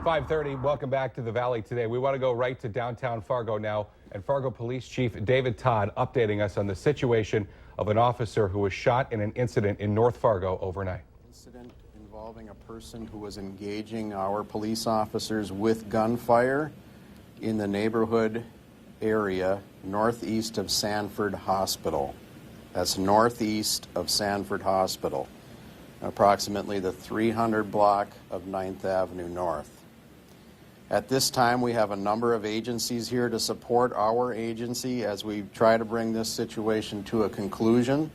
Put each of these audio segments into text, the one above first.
5:30. Welcome back to the Valley today. We want to go right to downtown Fargo now, and Fargo Police Chief David Todd updating us on the situation of an officer who was shot in an incident in North Fargo overnight. Incident involving a person who was engaging our police officers with gunfire in the neighborhood area northeast of Sanford Hospital. That's northeast of Sanford Hospital, approximately the 300 block of 9th Avenue North. At this time, we have a number of agencies here to support our agency as we try to bring this situation to a conclusion.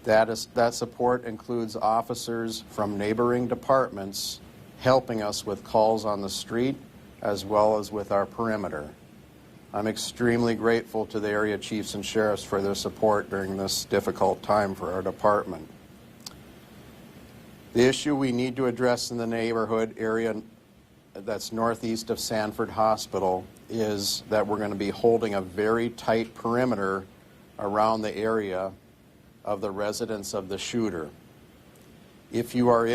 That support includes officers from neighboring departments helping us with calls on the street as well as with our perimeter. I'm extremely grateful to the area chiefs and sheriffs for their support during this difficult time for our department. The issue we need to address in the neighborhood area that's northeast of Sanford Hospital is that we're going to be holding a very tight perimeter around the area of the residence of the shooter. If you are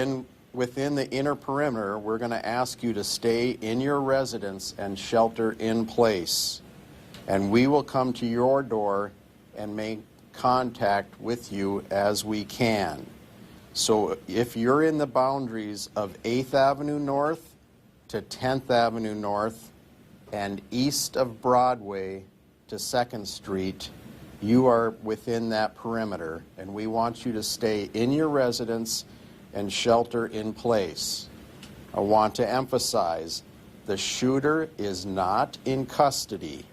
within the inner perimeter, we're going to ask you to stay in your residence and shelter in place. And we will come to your door and make contact with you as we can. So if you're in the boundaries of 8th Avenue North to 10th Avenue North and east of Broadway to 2nd Street, you are within that perimeter, and we want you to stay in your residence and shelter in place. I want to emphasize, the shooter is not in custody.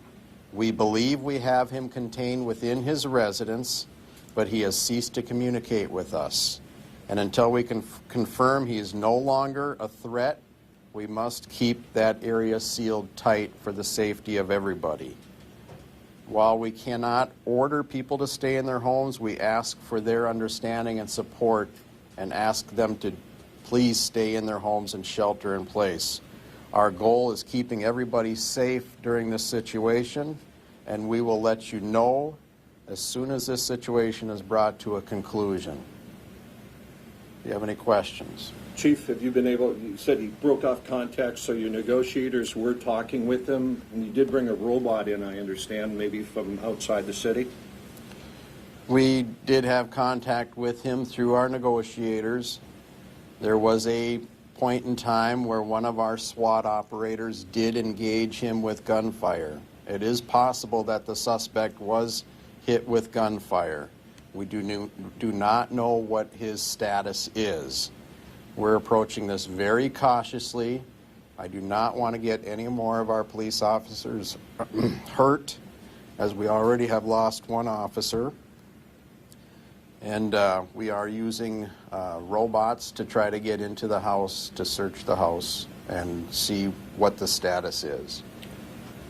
We believe we have him contained within his residence, but he has ceased to communicate with us. And until we can confirm he is no longer a threat, we must keep that area sealed tight for the safety of everybody. While we cannot order people to stay in their homes, we ask for their understanding and support and ask them to please stay in their homes and shelter in place. Our goal is keeping everybody safe during this situation, and we will let you know as soon as this situation is brought to a conclusion. Do you have any questions? Chief, have you been able, you said he broke off contact, so your negotiators were talking with him, and you did bring a robot in, I understand, maybe from outside the city? We did have contact with him through our negotiators. There was a point in time where one of our SWAT operators did engage him with gunfire. It is possible that the suspect was hit with gunfire. We do not know what his status is. We're approaching this very cautiously. I do not want to get any more of our police officers hurt, as we already have lost one officer. And we are using robots to try to get into the house, to search the house and see what the status is.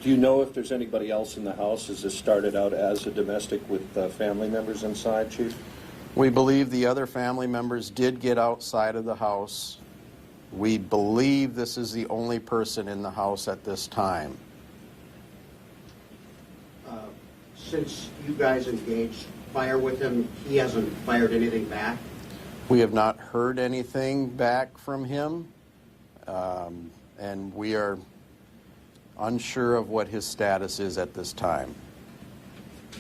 Do you know if there's anybody else in the house? Has this started out as a domestic with family members inside, Chief? We believe the other family members did get outside of the house. We believe this is the only person in the house at this time. Since you guys engaged fire with him, he hasn't fired anything back? We have not heard anything back from him, and we are unsure of what his status is at this time.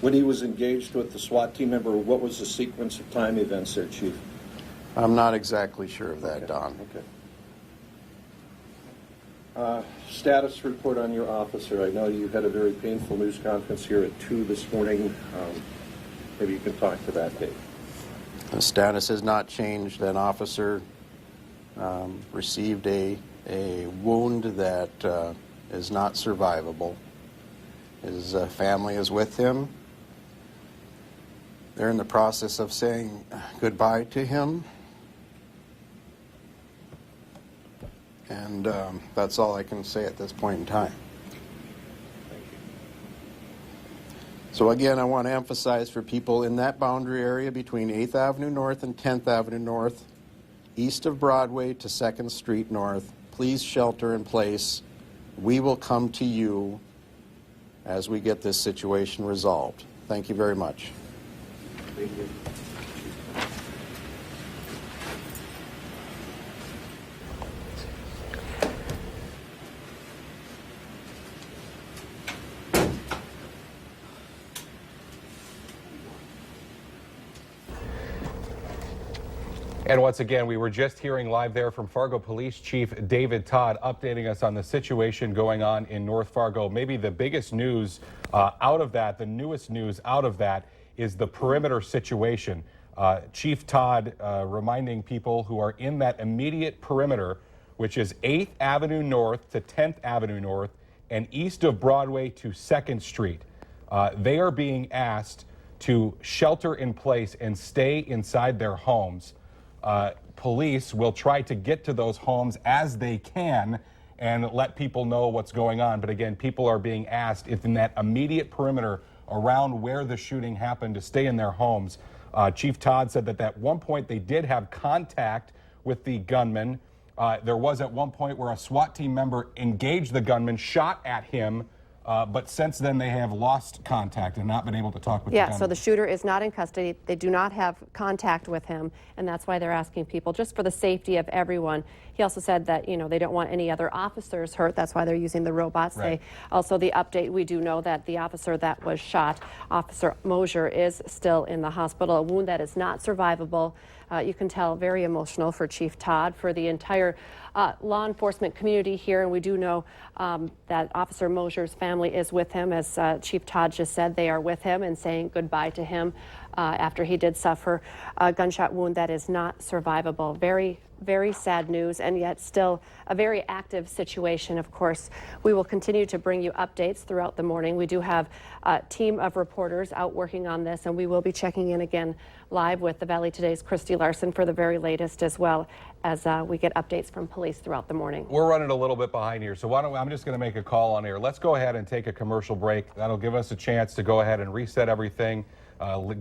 When he was engaged with the SWAT team member, what was the sequence of time events there, Chief? I'm not exactly sure of that, Don. Okay. Status report on your officer. I know you had a very painful news conference here at 2 this morning. Maybe you can talk to that, Dave. The status has not changed. That officer received a wound that is not survivable. His family is with him. They're in the process of saying goodbye to him. And that's all I can say at this point in time. Thank you. So again, I want to emphasize for people in that boundary area between 8th Avenue North and 10th Avenue North, east of Broadway to 2nd Street North, please shelter in place. We will come to you as we get this situation resolved. Thank you very much. Thank you. And once again, we were just hearing live there from Fargo Police Chief David Todd updating us on the situation going on in North Fargo. Maybe the biggest news out of that, the newest news out of that, is the perimeter situation. Chief Todd reminding people who are in that immediate perimeter, which is 8th Avenue North to 10th Avenue North and east of Broadway to 2nd Street. They are being asked to shelter in place and stay inside their homes. Police will try to get to those homes as they can and let people know what's going on. But again, people are being asked if in that immediate perimeter around where the shooting happened to stay in their homes. Chief Todd said that at one point they did have contact with the gunman. There was at one point where a SWAT team member engaged the gunman, shot at him, but since then they have lost contact and not been able to talk with the gunman. So the shooter is not in custody. They do not have contact with him, and that's why they're asking people, just for the safety of everyone. He also said that, you know, they don't want any other officers hurt. That's why they're using the robots. Right. Also, the update, we do know that the officer that was shot, Officer Mosier, is still in the hospital, a wound that is not survivable. You can tell very emotional for Chief Todd, for the entire law enforcement community here, and we do know that Officer Mosier's family is with him. As Chief Todd just said, they are with him and saying goodbye to him after he did suffer a gunshot wound that is not survivable. Very, very sad news, and yet still a very active situation. Of course, we will continue to bring you updates throughout the morning. We do have a team of reporters out working on this, and we will be checking in again live with the Valley Today's Christy Larson for the very latest, as well as we get updates from police throughout the morning. We're running a little bit behind here, so why don't I'm just going to make a call on air. Let's go ahead and take a commercial break. That'll give us a chance to go ahead and reset everything.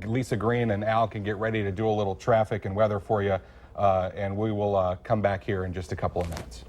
Lisa Green and Al can get ready to do a little traffic and weather for you, and we will come back here in just a couple of minutes.